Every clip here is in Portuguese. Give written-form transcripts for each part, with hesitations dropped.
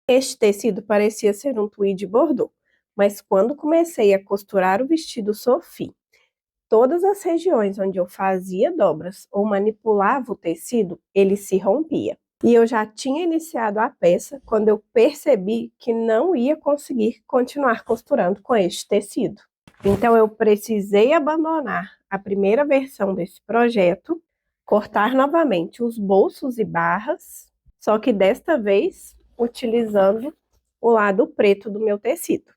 Este tecido parecia ser um tweed bordô, mas quando comecei a costurar o vestido Sophie, todas as regiões onde eu fazia dobras ou manipulava o tecido, ele se rompia. E eu já tinha iniciado a peça quando eu percebi que não ia conseguir continuar costurando com este tecido. Então eu precisei abandonar a primeira versão desse projeto, cortar novamente os bolsos e barras, só que desta vez utilizando o lado preto do meu tecido.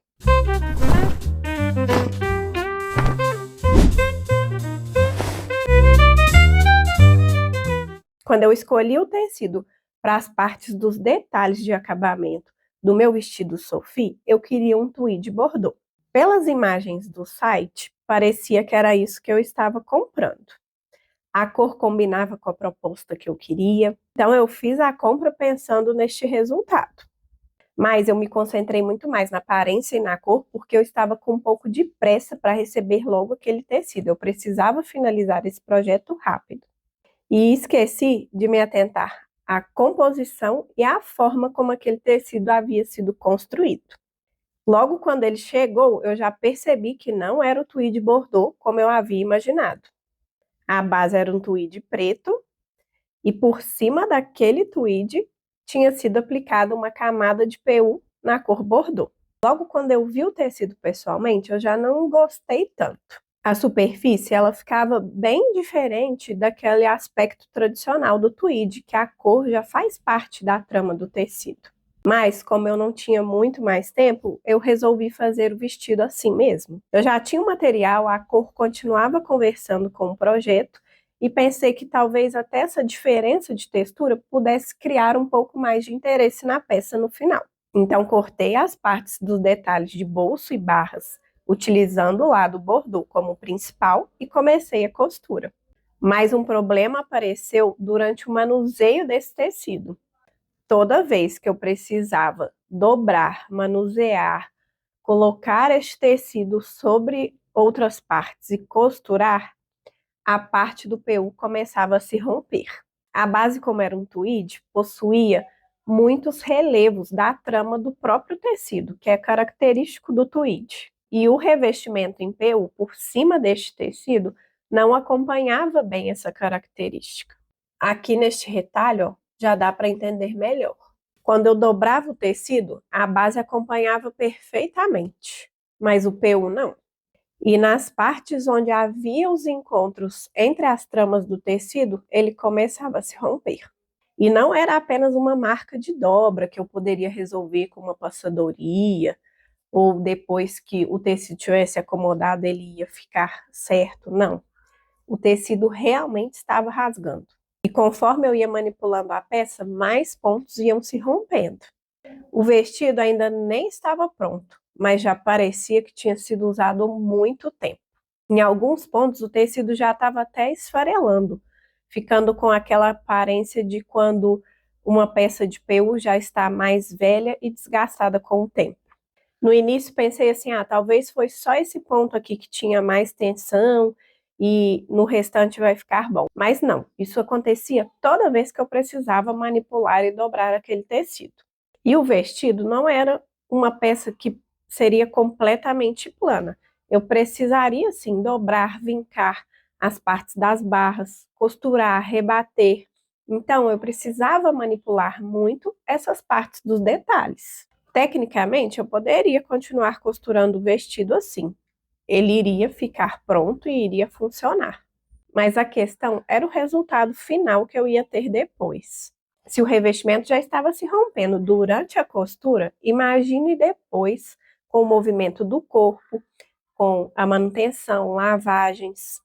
Quando eu escolhi o tecido para as partes dos detalhes de acabamento do meu vestido Sophie, eu queria um tweed bordô. Pelas imagens do site, parecia que era isso que eu estava comprando. A cor combinava com a proposta que eu queria, então eu fiz a compra pensando neste resultado. Mas eu me concentrei muito mais na aparência e na cor, porque eu estava com um pouco de pressa para receber logo aquele tecido. Eu precisava finalizar esse projeto rápido. E esqueci de me atentar à composição e à forma como aquele tecido havia sido construído. Logo quando ele chegou, eu já percebi que não era o tweed bordô como eu havia imaginado. A base era um tweed preto e por cima daquele tweed tinha sido aplicada uma camada de PU na cor bordô. Logo quando eu vi o tecido pessoalmente, eu já não gostei tanto. A superfície ela ficava bem diferente daquele aspecto tradicional do tweed, que a cor já faz parte da trama do tecido. Mas, como eu não tinha muito mais tempo, eu resolvi fazer o vestido assim mesmo. Eu já tinha o material, a cor continuava conversando com o projeto e pensei que talvez até essa diferença de textura pudesse criar um pouco mais de interesse na peça no final. Então, cortei as partes dos detalhes de bolso e barras, utilizando o lado bordô como principal e comecei a costura. Mas um problema apareceu durante o manuseio desse tecido. Toda vez que eu precisava dobrar, manusear, colocar este tecido sobre outras partes e costurar, a parte do PU começava a se romper. A base, como era um tweed, possuía muitos relevos da trama do próprio tecido, que é característico do tweed. E o revestimento em PU por cima deste tecido não acompanhava bem essa característica. Aqui neste retalho, ó, já dá para entender melhor. Quando eu dobrava o tecido, a base acompanhava perfeitamente, mas o PU não. E nas partes onde havia os encontros entre as tramas do tecido, ele começava a se romper. E não era apenas uma marca de dobra que eu poderia resolver com uma passadoria, ou depois que o tecido tivesse acomodado ele ia ficar certo, não. O tecido realmente estava rasgando. E conforme eu ia manipulando a peça, mais pontos iam se rompendo. O vestido ainda nem estava pronto, mas já parecia que tinha sido usado há muito tempo. Em alguns pontos, o tecido já estava até esfarelando, ficando com aquela aparência de quando uma peça de PU já está mais velha e desgastada com o tempo. No início pensei assim, talvez foi só esse ponto aqui que tinha mais tensão e no restante vai ficar bom. Mas não, isso acontecia toda vez que eu precisava manipular e dobrar aquele tecido. E o vestido não era uma peça que seria completamente plana. Eu precisaria, sim, dobrar, vincar as partes das barras, costurar, rebater. Então, eu precisava manipular muito essas partes dos detalhes. Tecnicamente, eu poderia continuar costurando o vestido assim. Ele iria ficar pronto e iria funcionar. Mas a questão era o resultado final que eu ia ter depois. Se o revestimento já estava se rompendo durante a costura, imagine depois com o movimento do corpo, com a manutenção, lavagens.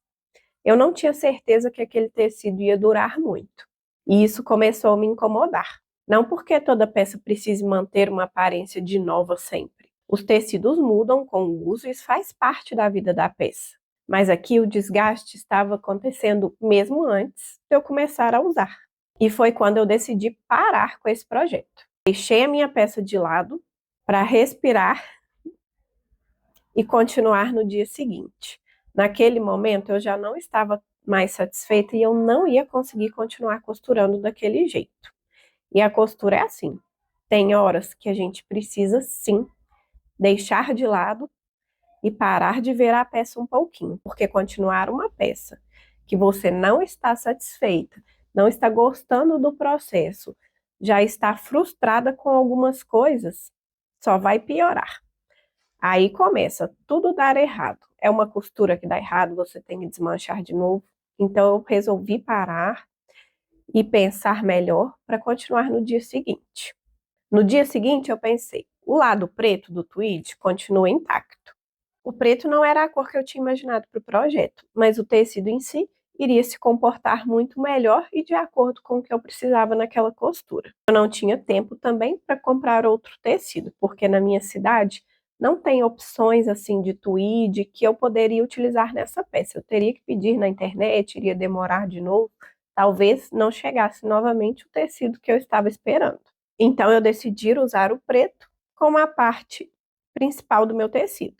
Eu não tinha certeza que aquele tecido ia durar muito. E isso começou a me incomodar. Não porque toda peça precise manter uma aparência de nova sempre. Os tecidos mudam com o uso e isso faz parte da vida da peça. Mas aqui o desgaste estava acontecendo mesmo antes de eu começar a usar. E foi quando eu decidi parar com esse projeto. Deixei a minha peça de lado para respirar e continuar no dia seguinte. Naquele momento eu já não estava mais satisfeita e eu não ia conseguir continuar costurando daquele jeito. E a costura é assim. Tem horas que a gente precisa, sim, deixar de lado e parar de ver a peça um pouquinho, porque continuar uma peça que você não está satisfeita, não está gostando do processo, já está frustrada com algumas coisas, só vai piorar. Aí começa tudo dar errado. É uma costura que dá errado, você tem que desmanchar de novo. Então eu resolvi parar e pensar melhor para continuar no dia seguinte. No dia seguinte eu pensei, o lado preto do tweed continua intacto. O preto não era a cor que eu tinha imaginado para o projeto, mas o tecido em si iria se comportar muito melhor e de acordo com o que eu precisava naquela costura. Eu não tinha tempo também para comprar outro tecido, porque na minha cidade não tem opções assim de tweed que eu poderia utilizar nessa peça. Eu teria que pedir na internet, iria demorar de novo, talvez não chegasse novamente o tecido que eu estava esperando. Então eu decidi usar o preto como a parte principal do meu tecido.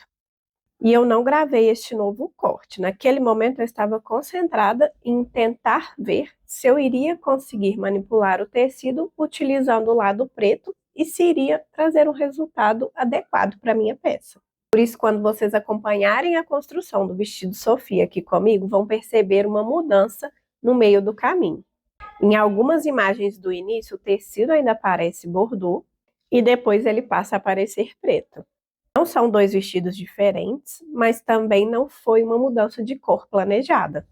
E eu não gravei este novo corte. Naquele momento eu estava concentrada em tentar ver se eu iria conseguir manipular o tecido utilizando o lado preto e se iria trazer um resultado adequado para a minha peça. Por isso, quando vocês acompanharem a construção do vestido Sofia aqui comigo, vão perceber uma mudança no meio do caminho. Em algumas imagens do início, o tecido ainda parece bordô e depois ele passa a aparecer preto. Não são dois vestidos diferentes, mas também não foi uma mudança de cor planejada.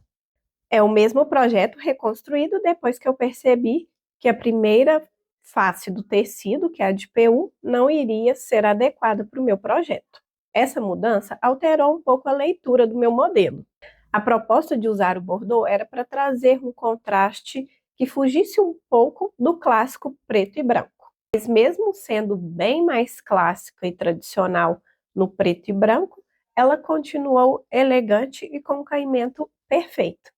É o mesmo projeto reconstruído depois que eu percebi que a primeira face do tecido, que é a de PU, não iria ser adequada para o meu projeto. Essa mudança alterou um pouco a leitura do meu modelo. A proposta de usar o bordô era para trazer um contraste que fugisse um pouco do clássico preto e branco. Mas mesmo sendo bem mais clássica e tradicional no preto e branco, ela continuou elegante e com um caimento perfeito.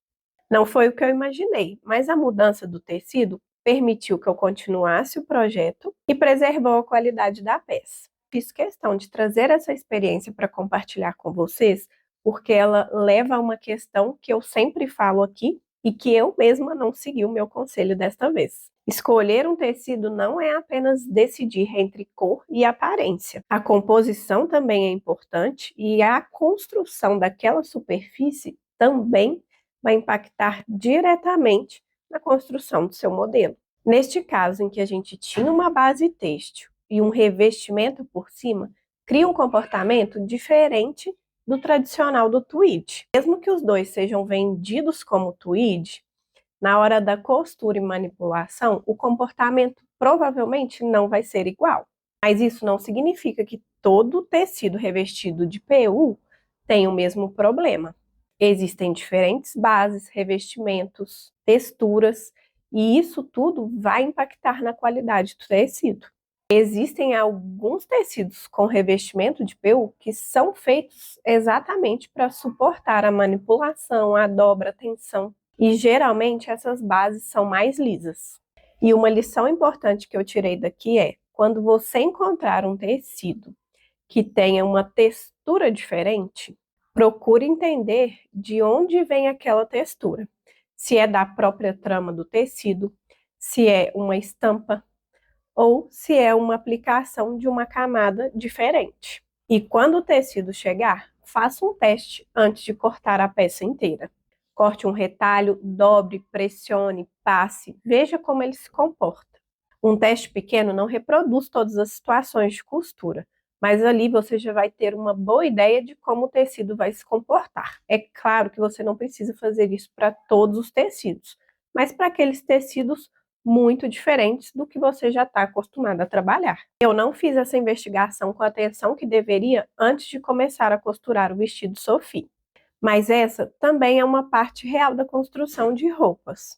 Não foi o que eu imaginei, mas a mudança do tecido permitiu que eu continuasse o projeto e preservou a qualidade da peça. Fiz questão de trazer essa experiência para compartilhar com vocês, porque ela leva a uma questão que eu sempre falo aqui e que eu mesma não segui o meu conselho desta vez. Escolher um tecido não é apenas decidir entre cor e aparência. A composição também é importante e a construção daquela superfície também vai impactar diretamente na construção do seu modelo. Neste caso, em que a gente tinha uma base têxtil e um revestimento por cima, cria um comportamento diferente do tradicional do tweed. Mesmo que os dois sejam vendidos como tweed, na hora da costura e manipulação, o comportamento provavelmente não vai ser igual. Mas isso não significa que todo tecido revestido de PU tem o mesmo problema. Existem diferentes bases, revestimentos, texturas, e isso tudo vai impactar na qualidade do tecido. Existem alguns tecidos com revestimento de PU que são feitos exatamente para suportar a manipulação, a dobra, a tensão. E geralmente essas bases são mais lisas. E uma lição importante que eu tirei daqui é, quando você encontrar um tecido que tenha uma textura diferente, procure entender de onde vem aquela textura. Se é da própria trama do tecido, se é uma estampa, ou se é uma aplicação de uma camada diferente. E quando o tecido chegar, faça um teste antes de cortar a peça inteira. Corte um retalho, dobre, pressione, passe, veja como ele se comporta. Um teste pequeno não reproduz todas as situações de costura, mas ali você já vai ter uma boa ideia de como o tecido vai se comportar. É claro que você não precisa fazer isso para todos os tecidos, mas para aqueles tecidos muito diferentes do que você já está acostumado a trabalhar. Eu não fiz essa investigação com a atenção que deveria antes de começar a costurar o vestido Sophie, mas essa também é uma parte real da construção de roupas.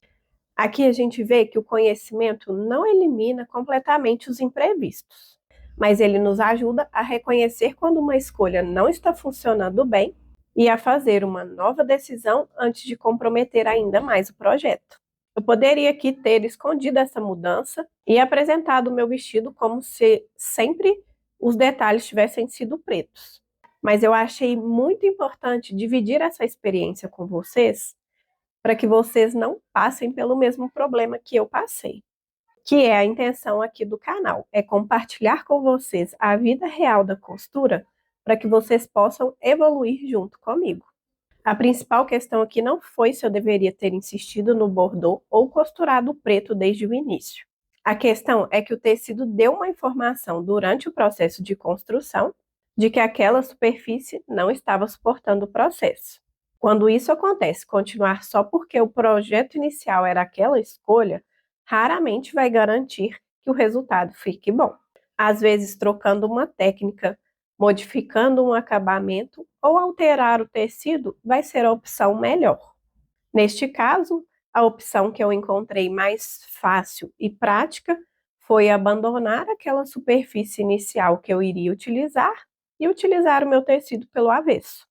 Aqui a gente vê que o conhecimento não elimina completamente os imprevistos, mas ele nos ajuda a reconhecer quando uma escolha não está funcionando bem e a fazer uma nova decisão antes de comprometer ainda mais o projeto. Eu poderia aqui ter escondido essa mudança e apresentado o meu vestido como se sempre os detalhes tivessem sido pretos. Mas eu achei muito importante dividir essa experiência com vocês para que vocês não passem pelo mesmo problema que eu passei. que é a intenção aqui do canal, é compartilhar com vocês a vida real da costura para que vocês possam evoluir junto comigo. A principal questão aqui não foi se eu deveria ter insistido no bordô ou costurado o preto desde o início. A questão é que o tecido deu uma informação durante o processo de construção de que aquela superfície não estava suportando o processo. Quando isso acontece, continuar só porque o projeto inicial era aquela escolha, raramente vai garantir que o resultado fique bom. Às vezes, trocando uma técnica, modificando um acabamento ou alterar o tecido vai ser a opção melhor. Neste caso, a opção que eu encontrei mais fácil e prática foi abandonar aquela superfície inicial que eu iria utilizar e utilizar o meu tecido pelo avesso.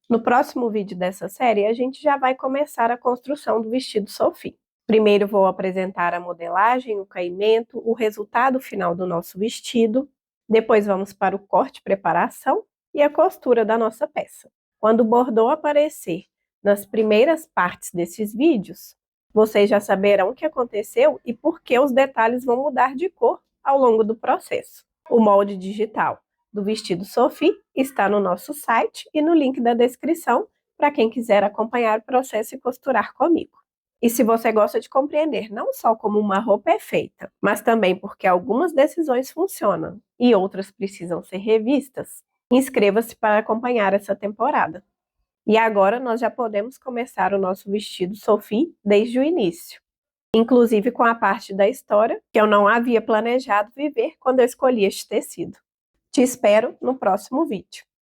No próximo vídeo dessa série, a gente já vai começar a construção do vestido Sophie. Primeiro vou apresentar a modelagem, o caimento, o resultado final do nosso vestido. Depois vamos para o corte, preparação e a costura da nossa peça. Quando o bordô aparecer nas primeiras partes desses vídeos, vocês já saberão o que aconteceu e por que os detalhes vão mudar de cor ao longo do processo. O molde digital do vestido Sophie está no nosso site e no link da descrição para quem quiser acompanhar o processo e costurar comigo. E se você gosta de compreender não só como uma roupa é feita, mas também porque algumas decisões funcionam e outras precisam ser revistas, inscreva-se para acompanhar essa temporada. E agora nós já podemos começar o nosso vestido Sophie desde o início, inclusive com a parte da história que eu não havia planejado viver quando eu escolhi este tecido. Te espero no próximo vídeo.